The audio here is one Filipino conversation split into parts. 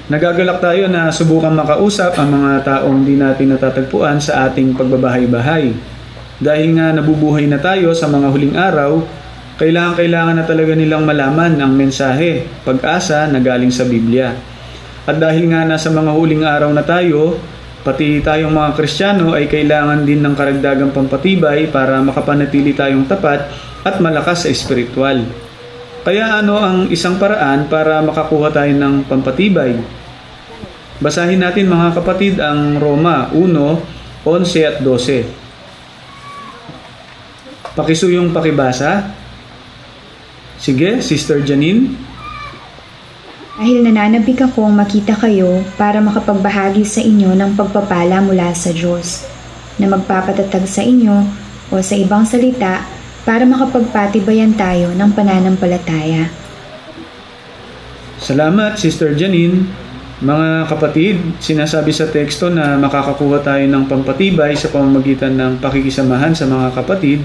Nagagalak tayo na subukan makausap ang mga taong di natin natatagpuan sa ating pagbabahay-bahay. Dahil nga nabubuhay na tayo sa mga huling araw, kailangan na talaga nilang malaman ang mensahe, pag-asa na galing sa Biblia. At dahil nga nasa mga huling araw na tayo, pati tayong mga Kristiyano ay kailangan din ng karagdagang pampatibay para makapanatili tayong tapat at malakas sa espiritual. Kaya ano ang isang paraan para makakuha tayo ng pampatibay? Basahin natin mga kapatid ang Roma 1:11 at 12. Pakisuyong pakibasa. Sige, Sister Janine. Dahil nananabik akong makita kayo para makapagbahagi sa inyo ng pagpapala mula sa Diyos, na magpapatatag sa inyo o sa ibang salita para makapagpatibayan tayo ng pananampalataya. Salamat, Sister Janine. Mga kapatid, sinasabi sa teksto na makakakuha tayo ng pampatibay sa pamamagitan ng pakikisamahan sa mga kapatid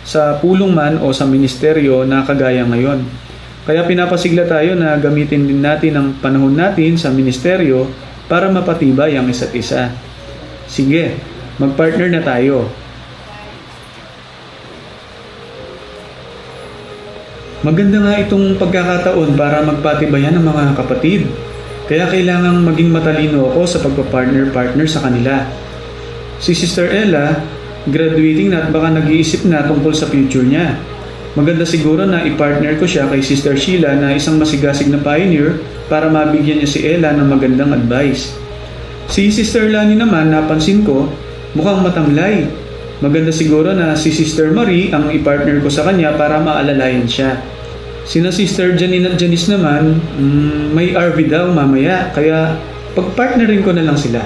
sa pulong man o sa ministeryo na kagaya ngayon. Kaya pinapasigla tayo na gamitin din natin ang panahon natin sa ministeryo para mapatibay ang isa't isa. Sige, mag-partner na tayo. Maganda nga itong pagkakataon para magpatibayan ng mga kapatid. Kaya kailangang maging matalino ako sa pagpa-partner sa kanila. Si Sister Ella, graduating na at baka nag-iisip na tungkol sa future niya. Maganda siguro na i-partner ko siya kay Sister Sheila na isang masigasig na pioneer para mabigyan niya si Ella ng magandang advice. Si Sister Lani naman, napansin ko, mukhang matamlay. Maganda siguro na si Sister Marie ang i-partner ko sa kanya para maalalayan siya. Sina Sister Janine at Janice naman, may RV daw mamaya, kaya pag-partnerin ko na lang sila.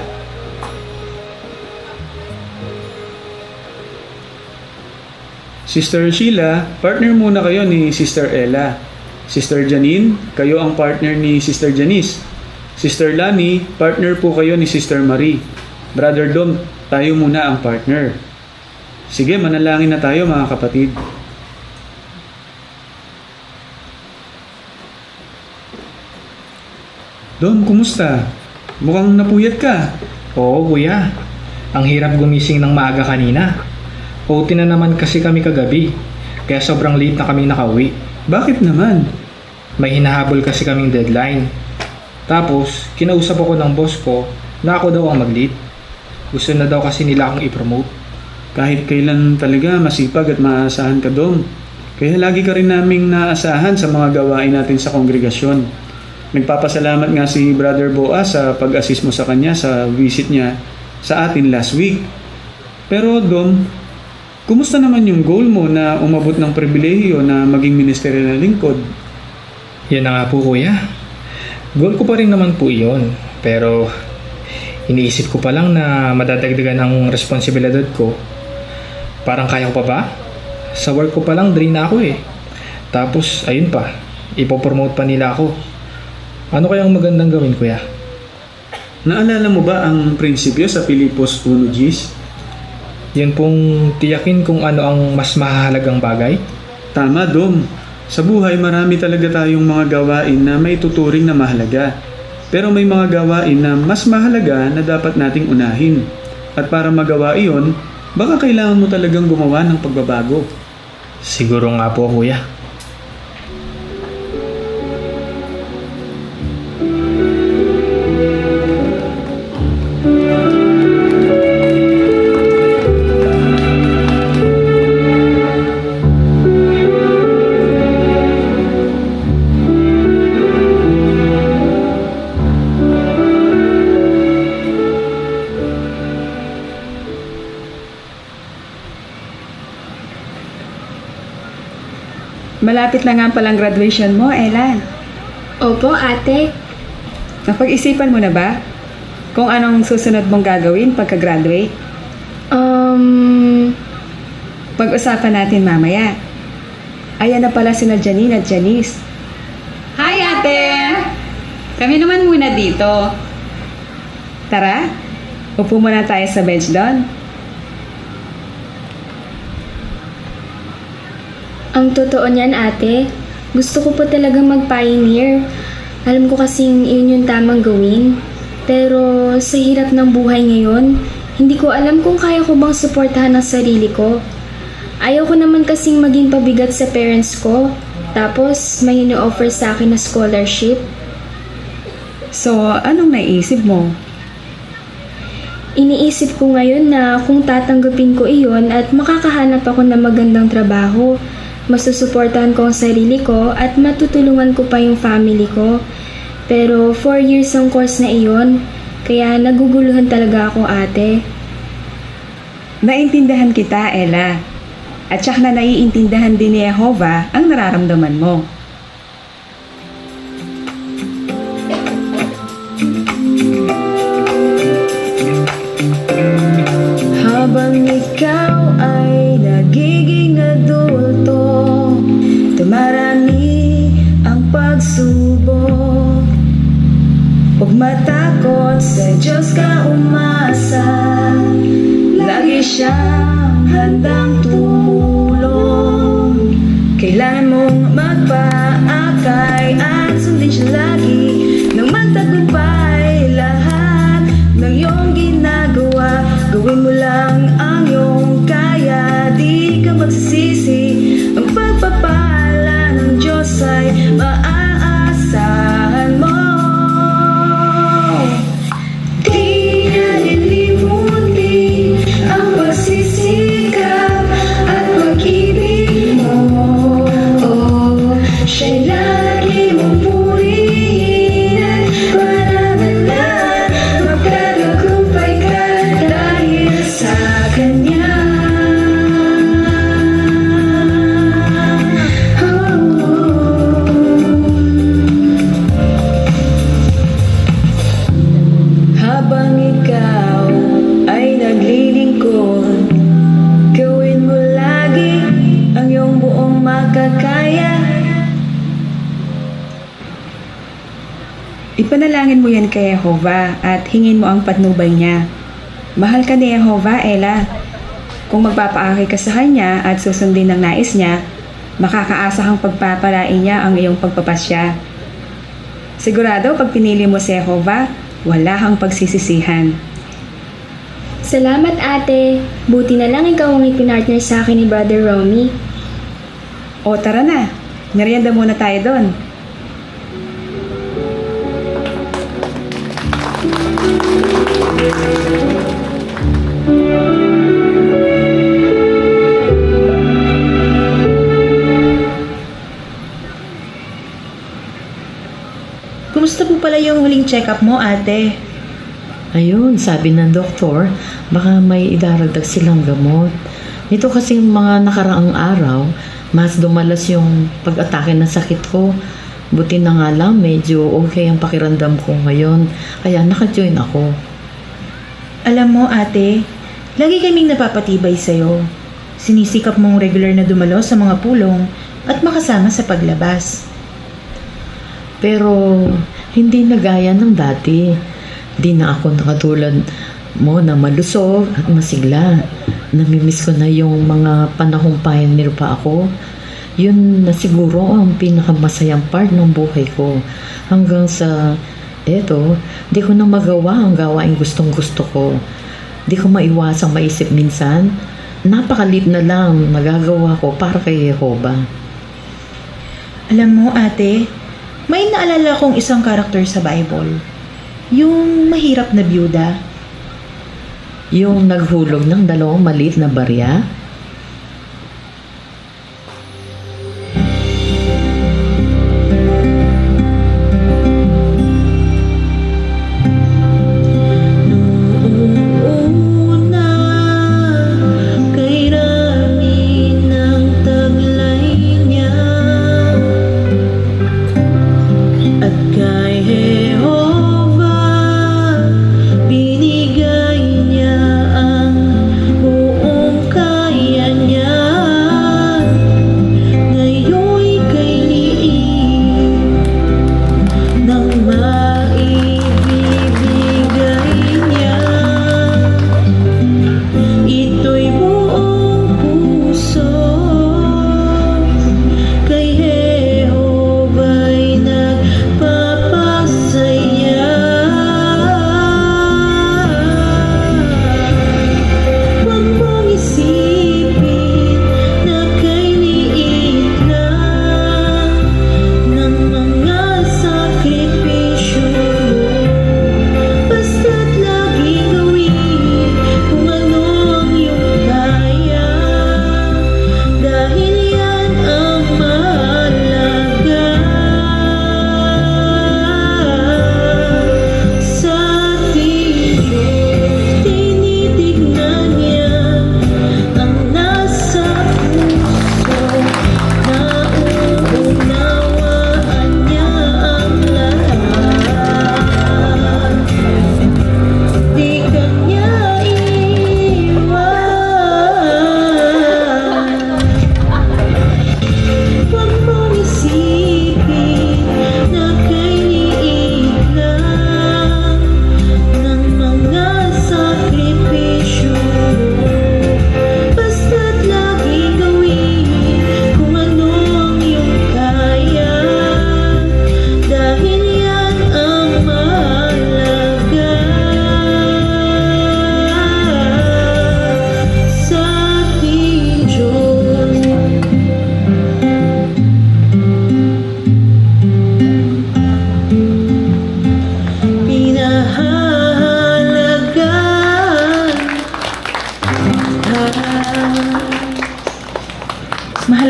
Sister Sheila, partner muna kayo ni Sister Ella. Sister Janine, kayo ang partner ni Sister Janice. Sister Lani, partner po kayo ni Sister Marie. Brother Dom, tayo muna ang partner. Sige, manalangin na tayo mga kapatid. Dom, kumusta? Mukhang napuyat ka. Oo, kuya. Ang hirap gumising ng maaga kanina. OT na naman kasi kami kagabi, kaya sobrang late na kami nakauwi. Bakit naman? May hinahabol kasi kaming deadline. Tapos, kinausap ako ng boss ko na ako daw ang mag-lead. Gusto na daw kasi nila akong i-promote. Kahit kailan talaga masipag at maaasahan ka, Dom. Kaya lagi ka rin naming naasahan sa mga gawain natin sa kongregasyon. Nagpapasalamat nga si Brother Boaz sa pag-assist mo sa kanya sa visit niya sa atin last week. Pero Dom, kumusta naman yung goal mo na umabot ng pribilehiyo na maging ministerial na lingkod? Yan na nga po, kuya. Goal ko pa rin naman po iyon. Pero iniisip ko pa lang na madadagdagan ang responsibilidad ko. Parang kaya ko pa ba? Sa work ko pa lang drain na ako eh. Tapos ayun pa, ipopromote pa nila ako. Ano kayang magandang gawin, kuya? Naalala mo ba ang prinsipyo sa Pilipos 1:10? Yan pong tiyakin kung ano ang mas mahalagang bagay? Tama, Dom. Sa buhay marami talaga tayong mga gawain na may tuturing na mahalaga. Pero may mga gawain na mas mahalaga na dapat nating unahin. At para magawa iyon, baka kailangan mo talagang gumawa ng pagbabago. Siguro nga po, kuya. Malapit na nga palang graduation mo, Ella. Opo, ate. Napag-isipan mo na ba kung anong susunod mong gagawin pagka-graduate? Pag-usapan natin mamaya. Ayan na pala sina Janine at Janice. Hi, ate! Kami naman muna dito. Tara, upo muna tayo sa bench doon. Ang totoo niyan, ate, gusto ko po talagang mag-pioneer. Alam ko kasing yun yung tamang gawin. Pero sa hirap ng buhay ngayon, hindi ko alam kung kaya ko bang suportahan ang sarili ko. Ayaw ko naman kasing maging pabigat sa parents ko. Tapos may ino-offer sa akin na scholarship. So, anong naisip mo? Iniisip ko ngayon na kung tatanggapin ko iyon at makakahanap ako ng magandang trabaho, masusuportahan ko ang sarili ko at matutulungan ko pa yung family ko. Pero 4 years ang course na iyon, kaya naguguluhan talaga ako, ate. Naintindihan kita, Ella. At syak na naiintindihan din ni Jehovah ang nararamdaman mo. Habang ikaw ay nagiging adulto, tumarami ang pagsubok. Huwag matakot, sa Diyos ka umasa. Lagi siyang handang tumulong. Kailangan mong magpaakay at sundin siya lagi nang magtagumpay lahat ng iyong ginagawa. Gawin mo lang ang iyong kaya, di ka magsisisi. Ang pagpapala ng Diyos ay maaasahan mo. Di nalilimutin ang pagsisikap at pag-ibig mo. Oh, siya'y lagi mong purihin at pananalan. Magtatagumpay ka dahil sa Kanya. Habang ikaw ay naglilingkod, gawin mo lagi ang iyong buong makakaya. Ipanalangin mo yan kay Jehovah at hingin mo ang patnubay niya. Mahal ka ni Jehovah, Ella. Kung magpapaakay ka sa kanya at susundin ng nais niya, makakaasa kang pagpapalain niya ang iyong pagpapasya. Sigurado pag pinili mo si Jehovah, wala kang pagsisisihan. Salamat, ate. Buti na lang ikaw ang ipinartner sa akin ni Brother Romy. O tara na, merienda muna tayo doon. Kumusta po pala yung huling check-up mo, ate? Ayun, sabi ng doktor, baka may idaragdag silang gamot. Nito kasi mga nakaraang araw, mas dumalas yung pag-atake ng sakit ko. Buti na nga lang, medyo okay ang pakiramdam ko ngayon. Kaya naka-join ako. Alam mo, ate, lagi kaming napapatibay sa'yo. Sinisikap mong regular na dumalo sa mga pulong at makasama sa paglabas. Pero hindi na gaya ng dati. Di na ako nakatulad mo na malusog at masigla. Namimiss ko na yung mga panahong pioneer pa ako. Yun na siguro ang pinakamasayang part ng buhay ko. Hanggang sa eto, di ko na magawa ang gawain gustong gusto ko. Di ko maiwasang maisip minsan, napakalit na lang nagagawa ko para kay Jehovah. Alam mo, ate, may naalala kong isang karakter sa Bible. Yung mahirap na byuda. Yung naghulog ng 2 maliit na barya.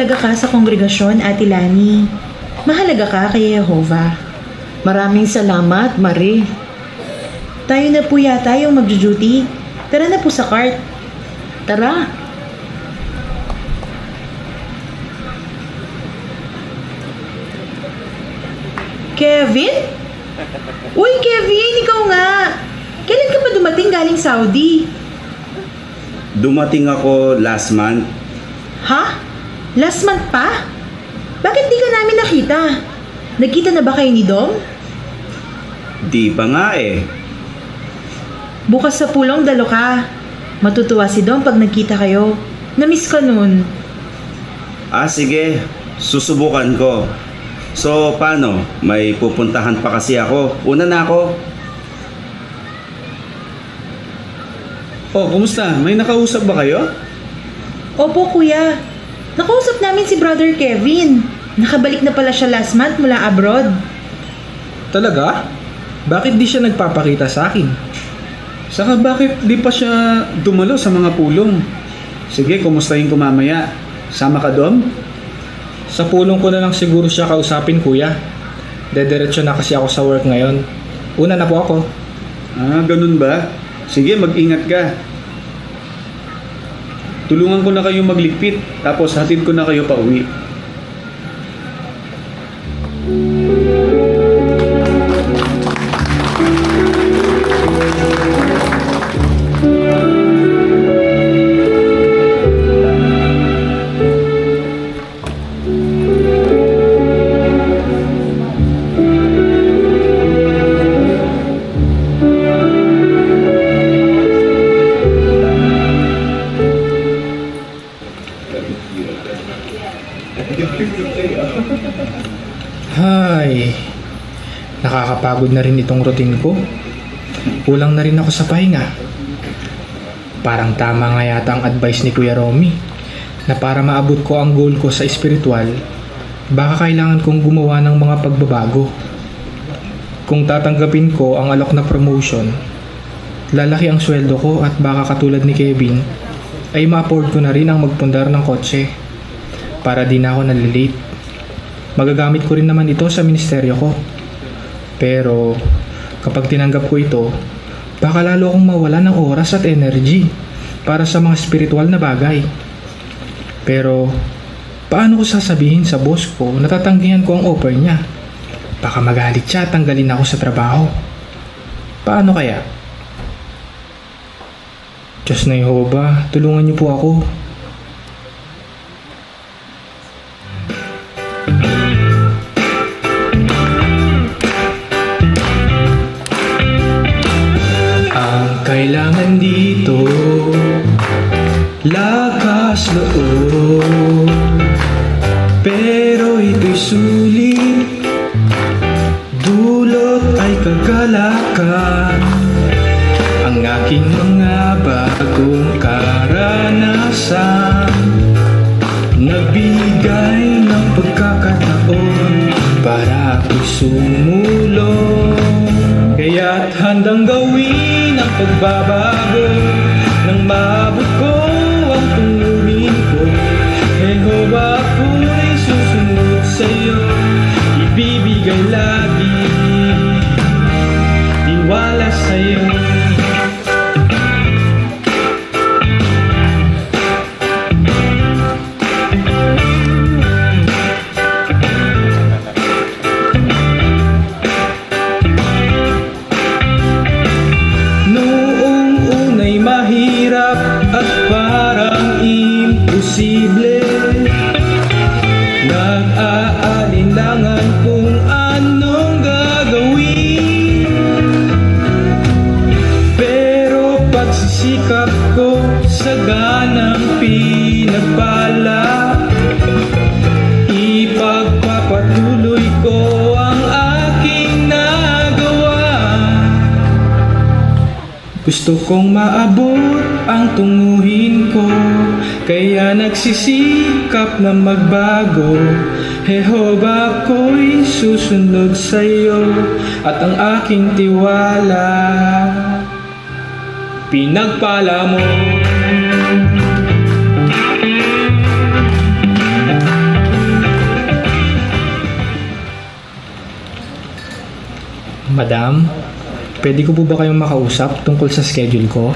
mahalaga ka sa kongregasyon, Ate Lani. Mahalaga ka kay Jehovah. Maraming salamat, Marie. Tayo na po yata yung magjo-duty. Tara na po sa cart. Tara. Kevin? Uy, Kevin, ikaw nga. Kailan ka pa dumating galing Saudi? Dumating ako last month. Ha? Last month pa? Bakit di ka namin nakita? Nagkita na ba kayo ni Dom? Di pa nga eh. Bukas sa pulong dalo ka. Matutuwa si Dom pag nagkita kayo. Namiss ka nun. Ah, sige. Susubukan ko. So, paano? May pupuntahan pa kasi ako. Una na ako. Oh, kumusta? May nakausap ba kayo? Opo, kuya. Nakausap namin si Brother Kevin. Nakabalik na pala siya last month mula abroad. Talaga? Bakit di siya nagpapakita sa akin? Saka bakit di pa siya dumalo sa mga pulong? Sige, kumustahin ko mamaya. Sama ka, Dom? Sa pulong ko na lang siguro siya kausapin, kuya. Dediretso na kasi ako sa work ngayon. Una na po ako. Ah, ganun ba? Sige, mag-ingat ka. Tulungan ko na kayo magligpit, tapos hatid ko na kayo pa uwi. Hay, nakakapagod na rin itong routine ko. Kulang na rin ako sa pahinga. Parang tama nga yata ang advice ni Kuya Romy na para maabot ko ang goal ko sa espiritual, baka kailangan kong gumawa ng mga pagbabago. Kung tatanggapin ko ang alok na promotion, lalaki ang sweldo ko at baka katulad ni Kevin, ay ma-afford ko na rin ang magpundar ng kotse para di na ako nalilate. Magagamit ko rin naman ito sa ministeryo ko. Pero kapag tinanggap ko ito, baka lalo akong mawala ng oras at energy para sa mga spiritual na bagay. Pero paano ko sasabihin sa boss ko na tatanggihan ko ang offer niya? Baka magalit siya at tanggalin ako sa trabaho. Paano kaya? Diyos na Jehovah, tulungan niyo po ako. Kailangan dito lakas loob, pero ito'y sulit, dulot ay kagalakan. Ang aking mga bagong karanasan nagbigay ng pagkakataon para ako'y sumulong. Kaya't handang gawin ang pagbabago nang maabot ko ang tunguhin ko. Jehovah, ako'y susunod sa'yo, ibibigay lagi tiwala sa'yo. Nag-aalinlangan kung anong gagawin, pero pagsisikap ko sa ganang pinagpala, ipagpapatuloy ko ang aking nagawa. Gusto kong maabot ang tunguhin ko, kaya nagsisikap na magbago. Jehovah, ako'y susunod sa'yo at ang aking tiwala pinagpala mo. Madam, pwede ko po ba kayong makausap tungkol sa schedule ko?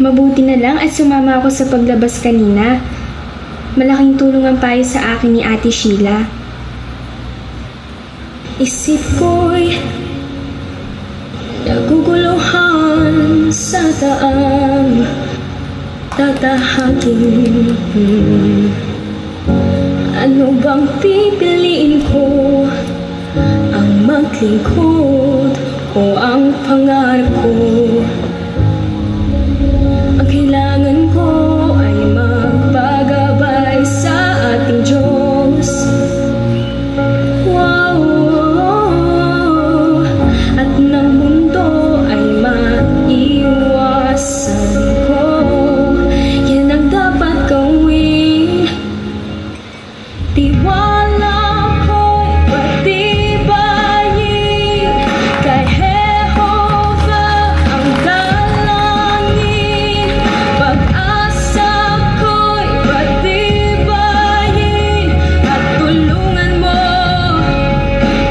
Mabuti na lang at sumama ako sa paglabas kanina. Malaking tulong ang payo sa akin ni Ate Sheila. Isip ko'y naguguluhan sa daang tatahakin. Ano bang pipiliin ko? Ang maglingkod o ang pangarap ko? Ang kailangan ko ay magpagabay sa ating Diyos. Wow, at ng mundo ay maiwasan ko. Yan ang dapat gawin. Tiwala ko'y patibayin kay Jehovah ang dalangin. Pag-asa ko'y patibayin at tulungan mo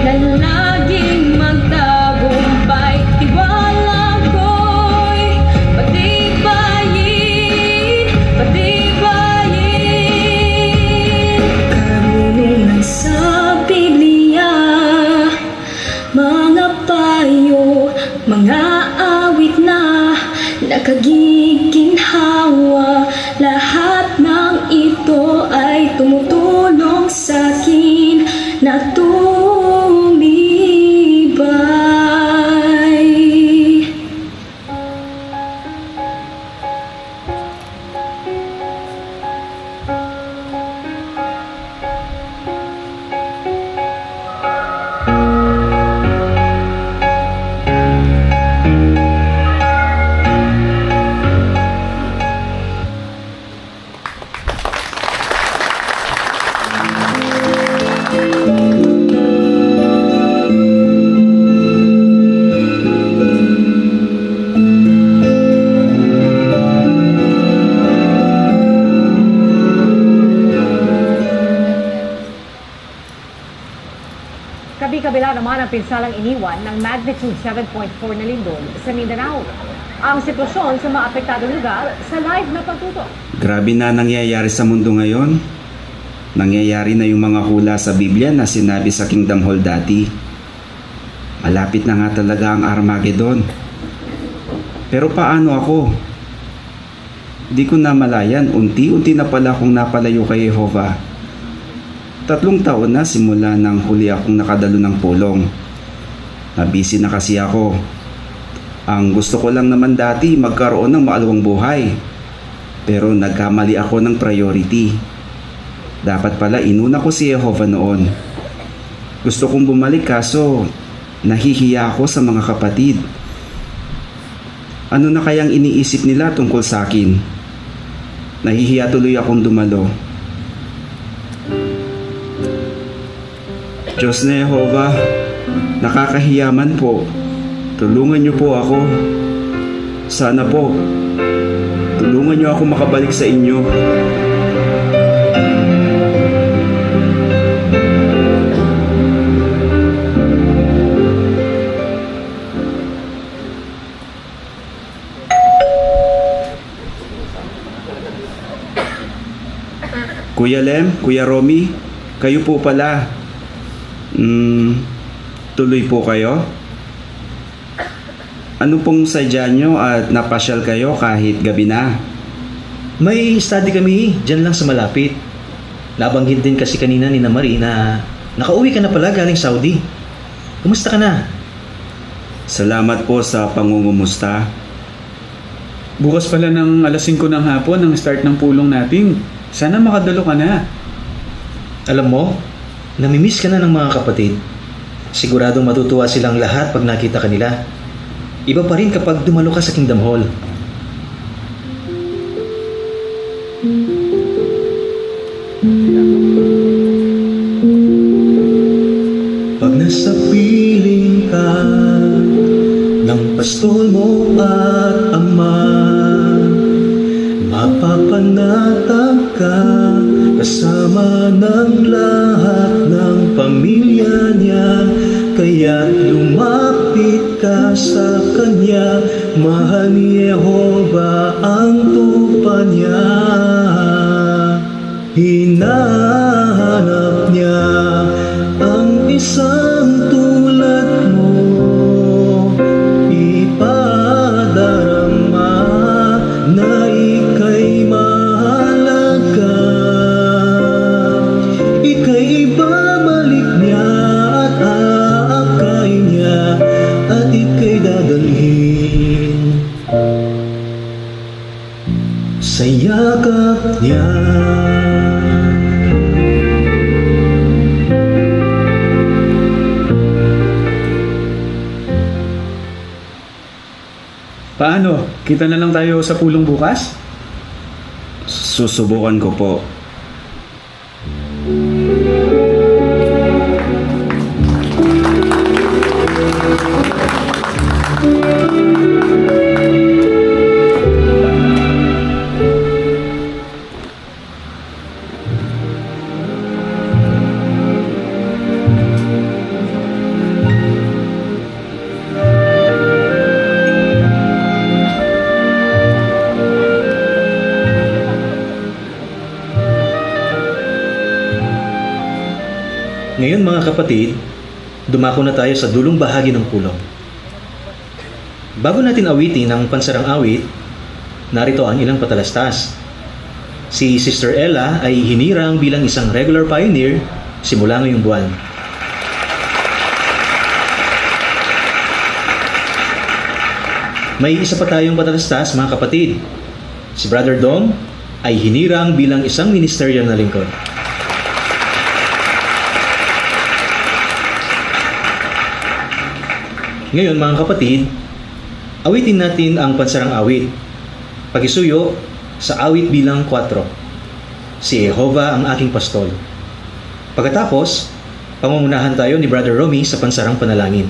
na laging magtagumpay. Tiwala ko'y patibayin, patibayin. Karunungan sa Biblia, mga payo, mga awit na nakagiginhawa. Lahat ng ito ay tumutulong sa akin na tumibay. Kabi-kabila naman ang pinsalang iniwan ng magnitude 7.4 na lindol sa Mindanao. Ang sitwasyon sa mga apektadong lugar sa live na pagtutok. Grabe na nangyayari sa mundo ngayon. Nangyayari na yung mga hula sa Biblia na sinabi sa Kingdom Hall dati. Malapit na nga talaga ang Armageddon. Pero paano ako? Di ko namalayan, unti-unti na pala akong napalayo kay Jehovah. 3 taon na simula nang huli akong nakadalo ng pulong. Nabisi na kasi ako. Ang gusto ko lang naman dati magkaroon ng maalawang buhay. Pero nagkamali ako ng priority. Dapat pala inuna ko si Jehovah noon. Gusto kong bumalik kaso nahihiya ako sa mga kapatid. Ano na kayang iniisip nila tungkol sa akin? Nahihiya tuloy akong dumalo. Diyos na Jehovah, nakakahiyaman po. Tulungan niyo po ako. Sana po, tulungan niyo ako makabalik sa inyo. Kuya Lem, Kuya Romy, kayo po pala. Tuloy po kayo? Ano pong sadya nyo at napasyal kayo kahit gabi na? May study kami dyan lang sa malapit. Nabanggit din kasi kanina ni Marie na nakauwi ka na pala galing Saudi. Kumusta ka na? Salamat po sa pangungumusta. Bukas pala ng alas 5 ng hapon ang start ng pulong natin. Sana makadalo ka na. Alam mo, namimiss ka na ng mga kapatid. Siguradong matutuwa silang lahat pag nakita ka nila. Iba pa rin kapag dumalo ka sa Kingdom Hall. sa piling ka ng pastol mo at ama. Mapapanatag ka kasama ng lahat ng pamilya niya. Kaya't lumapit ka sa Kanya, mahal ni Jehova ang tupa niya. Hinahanap niya ang isang tulad mo, ipadarama na ika'y mahalaga. Ika'y ibabalik niya at aakayin niya at ika'y dadalhin sa yakap niya. Paano? Kita na lang tayo sa pulong bukas? Susubukan ko po. Ngayon mga kapatid, dumako na tayo sa dulong bahagi ng pulong. Bago natin awitin ang pansarang awit, narito ang ilang patalastas. Si Sister Ella ay hinirang bilang isang regular pioneer simula ngayong buwan. May isa pa tayong patalastas mga kapatid. Si Brother Dom ay hinirang bilang isang ministerial na lingkod. Ngayon mga kapatid, awitin natin ang pansarang awit. Pagisuyo sa awit bilang 4. Si Jehova ang aking pastol. Pagkatapos, pangungunahan tayo ni Brother Romy sa pansarang panalangin.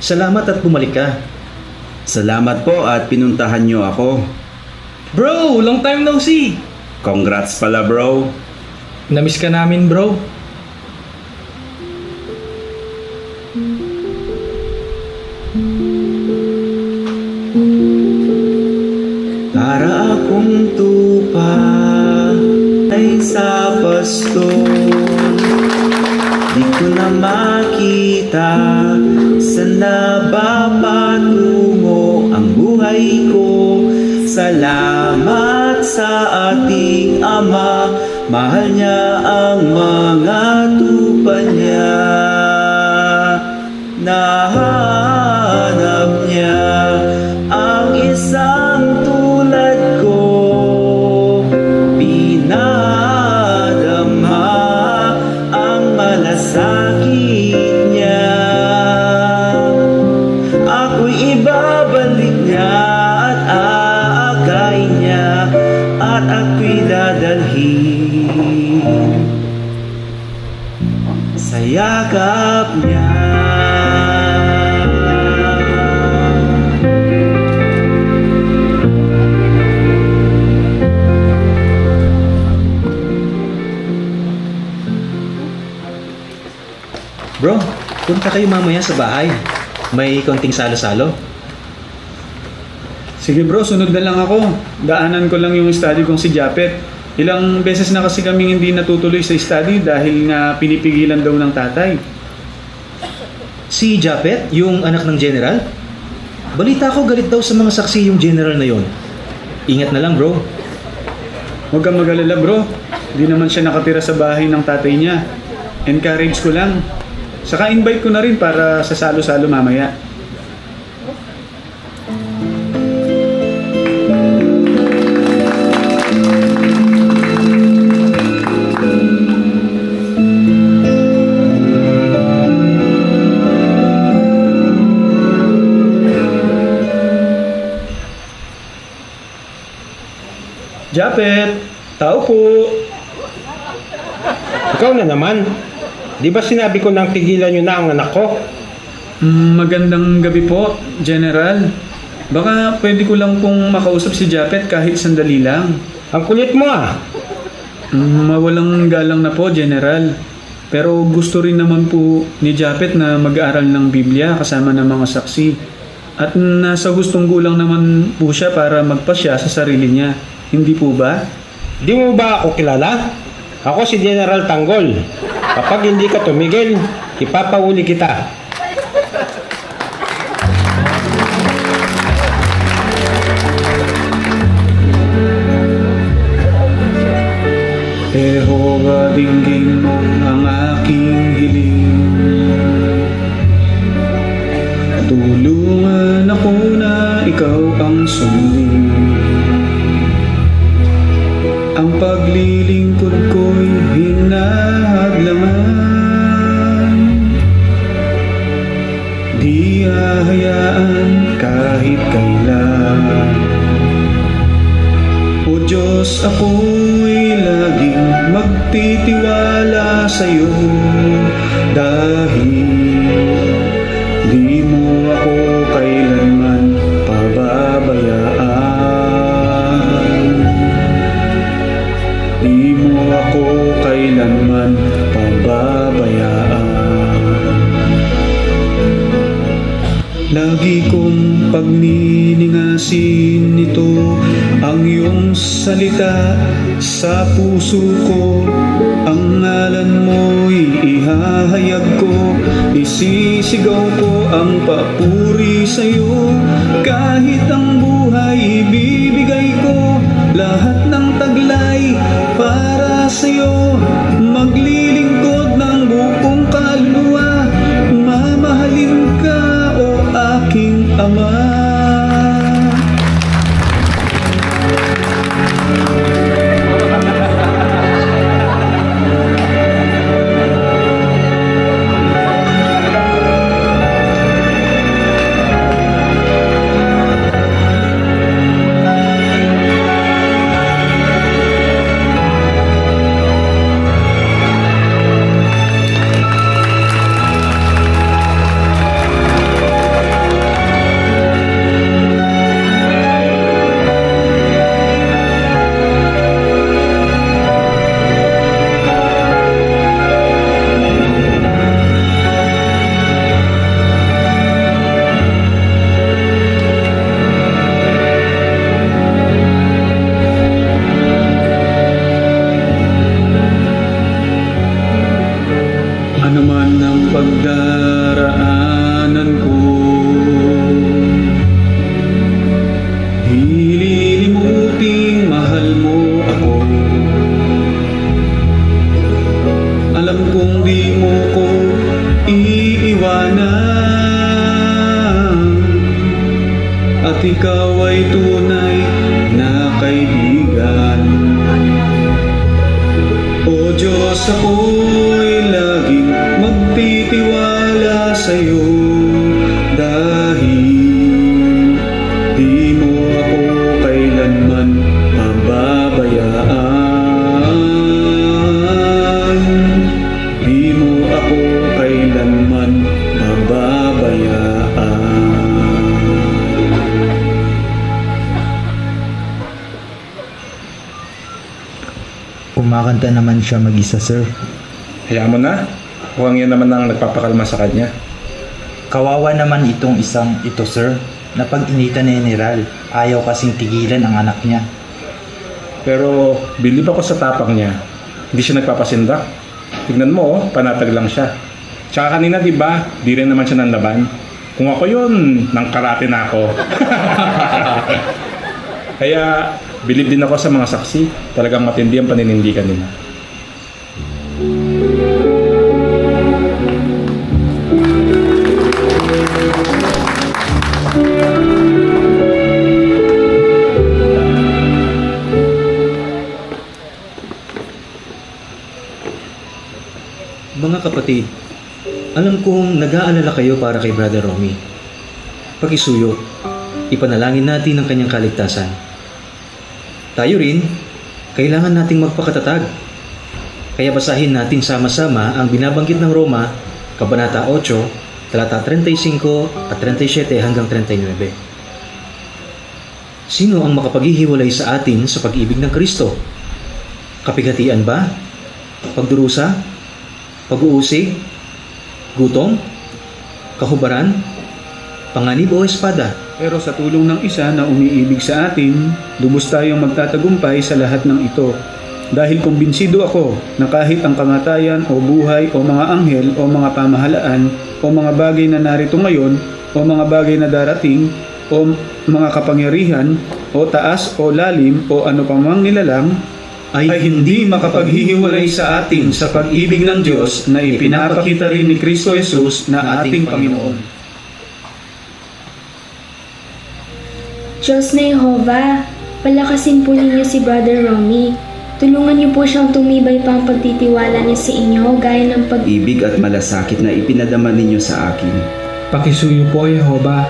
Salamat at bumalik ka. Salamat po at pinuntahan niyo ako. Bro, long time no see! Congrats pala bro. Namiss ka namin, bro. Para akong tupa ay sa pastol, di ko na makita saan na ba patungo ang buhay ko. Salamat sa ating Ama, mahal niya ang mga tupa niya. Nahanap niya ang isang tulad ko, pinadama ang malasakit niya. Ako'y ibabalik niya at aakayin niya at ako'y dadalhin sa yakap niya. Bro, punta kayo mamaya sa bahay. May konting salo-salo. Sige bro, sunod na lang ako. Daanan ko lang yung study kong si Japet. Ilang beses na kasi kaming hindi natutuloy sa study dahil nga pinipigilan daw ng tatay. Si Japet, yung anak ng general? Balita ko galit daw sa mga saksi yung general na yon. Ingat na lang bro. Huwag kang mag-alala bro. Hindi naman siya nakatira sa bahay ng tatay niya. Encourage ko lang. Saka invite ko na rin para sa salo-salo mamaya. Japet, tao po. Ikaw na naman. Di ba sinabi ko nang tigilan nyo na ang anak ko? Magandang gabi po, General. Baka pwede ko lang pong makausap si Japet kahit sandali lang. Ang kulit mo ah. Mawalang galang na po, General. Pero gusto rin naman po ni Japet na mag-aaral ng Biblia kasama ng mga saksi. At nasa gustong gulang naman po siya para magpasya sa sarili niya. Hindi po ba? Di mo ba ako kilala? Ako si General Tanggol. Kapag hindi ka tumigil, ipapahuli kita. Jehova, dinggin mo ang aking hiling. Tulungan ako na ikaw ang sundin. Ang paglilingkod ko'y hinahadlangan. Di hahayaan kahit kailan. O Diyos, ako'y laging magtitiwala sa'yo dahil di mo ako kailanman pababayaan. Di mo ako kailanman pababayaan. Lagi kong pagniningasin nito ang iyong salita sa puso ko. Ang ngalan mo'y ihahayag ko, isisigaw ko ang papuri sa'yo. Kahit ang buhay ibibigay ko, lahat ng taglay para sa'yo. Maglilingkod ng buong kaluluwa, mamahalin ka o aking Ama. Ano man ang pagdaraanan ko, hililimuting mahal mo ako. Alam kong di mo ko iiwanan, at ikaw ay tunay na kaibigan. O Diyos, ako'y laging magtitiwala sa'yo dahil di mo ako kailanman pababayaan. Di mo ako kailanman pababayaan. Kumakanta naman siya mag-isa, sir. Hayaan mo na. Huwag yan naman ang nagpapakalma sa kanya. Kawawa naman itong isang ito, sir. Napag-initan ni General. Ayaw kasing tigilan ang anak niya. Pero bilib ako sa tapang niya. Hindi siya nagpapasindak. Tignan mo, panatag lang siya. Tsaka kanina, di ba, di rin naman siya nanlaban. Kung ako yun, nang karate na ako. Kaya bilib din ako sa mga saksi. Talagang matindi ang paninindigan nila. Mga kapatid, alam kong nag-aalala kayo para kay Brother Romy. Pakisuyo, ipanalangin natin ang kanyang kaligtasan. Tayo rin kailangan nating magpakatatag. Kaya basahin natin sama-sama ang binabanggit ng Roma, Kabanata 8, talata 35 at 37 hanggang 39. Sino ang makapaghihiwalay sa atin sa pag-ibig ng Kristo? Kapighatian ba? Pagdurusa? Pag-uusig? Gutom? Kahubaran? Panganib o espada? Pero sa tulong ng isa na umiibig sa atin, lubos tayong magtatagumpay sa lahat ng ito. Dahil kumbinsido ako na kahit ang kamatayan o buhay o mga anghel o mga pamahalaan o mga bagay na narito ngayon o mga bagay na darating o mga kapangyarihan o taas o lalim o ano pamang nilalang ay hindi makapaghihiwalay sa atin sa pag-ibig ng Diyos na ipinapakita rin ni Kristo Jesus na ating Panginoon. Diyos na Jehovah, palakasin po ninyo si Brother Romy. Tulungan niyo po siyang tumibay pang pagtitiwala niya sa inyo gaya ng Ibig at malasakit na ipinadama ninyo sa akin. Pakisuyo po, Jehovah.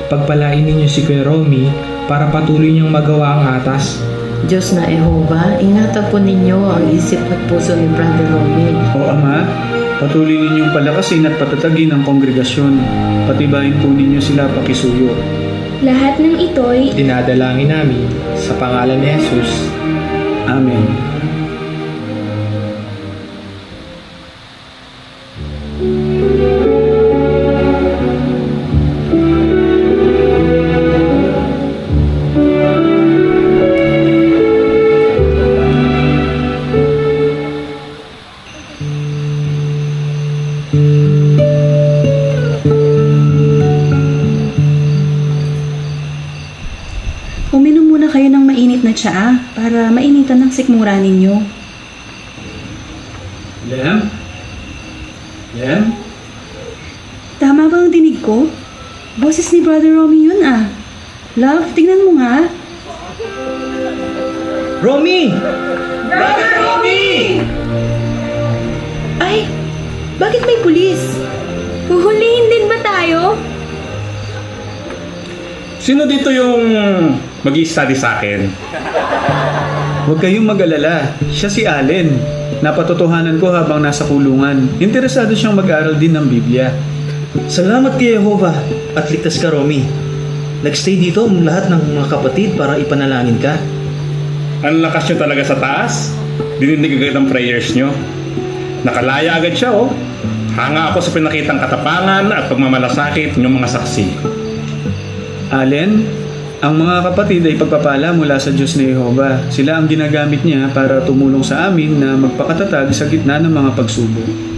Pagpalain ninyo si Kuya Romy para patuloy niyang magawa ang atas. Diyos na Jehovah, ingatan po ninyo ang isip at puso ni Brother Romy. O Ama, patuloy ninyong palakasin at patatagin ang kongregasyon. Patibayin po ninyo sila, pakisuyo. Lahat ng ito'y Dinadalangin namin sa pangalan ni Jesus. Amen. Uminom muna kayo ng mainit na tsaa para mainitan ng sikmura ninyo. Lem? Lem? Tama ba ang dinig ko? Boses ni Brother Romy yun ah. Love, tignan mo nga. Romy! Brother Romy! Ay, bakit may pulis? huhulihin din ba tayo? Sino dito yung mag-i-study sa akin? Huwag kayong mag-alala. Siya si Allen. Napatotohanan ko habang nasa kulungan. Interesado siyang mag-aral din ng Biblia. Salamat kay Jehovah at ligtas ka, Romy. Nagstay dito ang lahat ng mga kapatid para ipanalangin ka. Ang lakas nyo talaga sa taas. Dininig agad ang prayers nyo. Nakalaya agad siya, oh. Hanga ako sa pinakitang katapangan at pagmamalasakit ng mga saksi. Allen, ang mga kapatid ay pagpapala mula sa Diyos ni Jehovah. Sila ang ginagamit niya para tumulong sa amin na magpakatatag sa gitna ng mga pagsubok.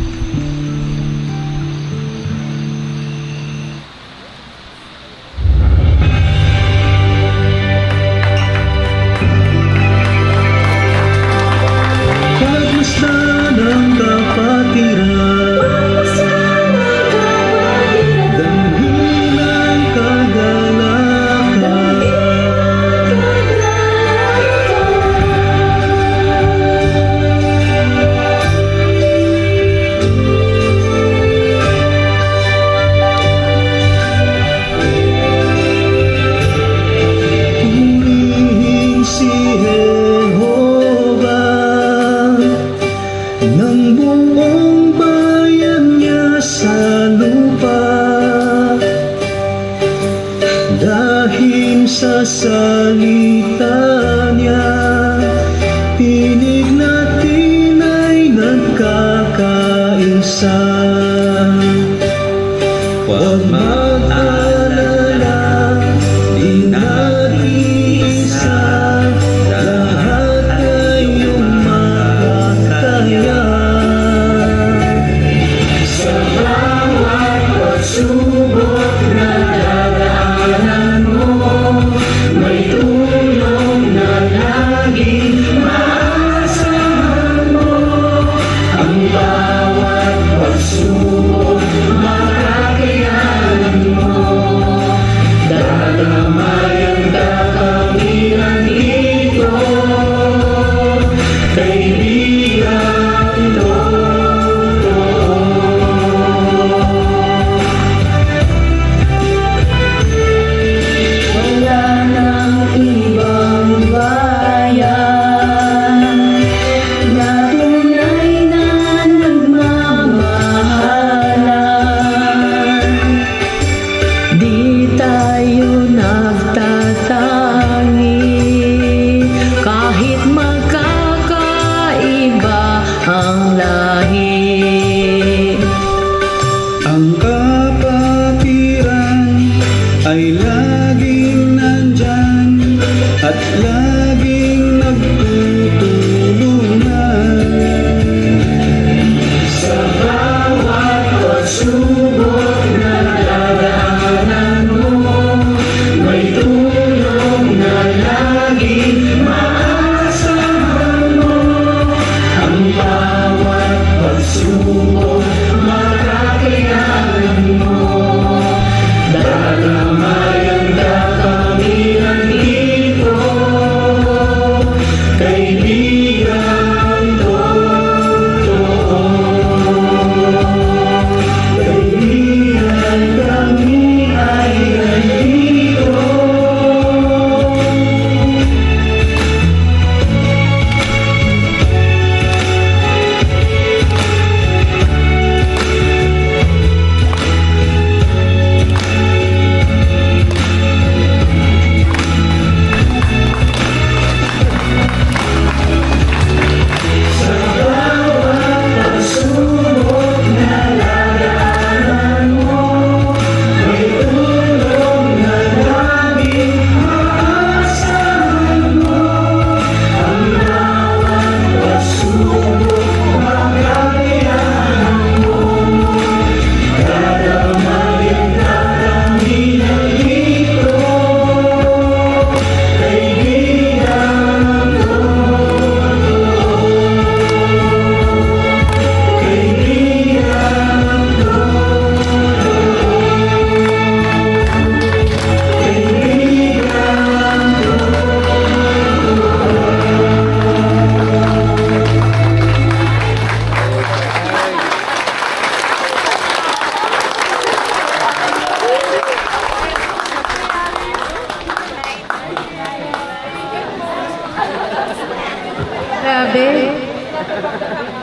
Grabe.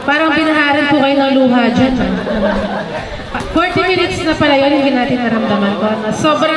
Parang binaharin po kayo ng luha dyan. 40 minutes na pala yun, hindi natin naramdaman ko. Sobrang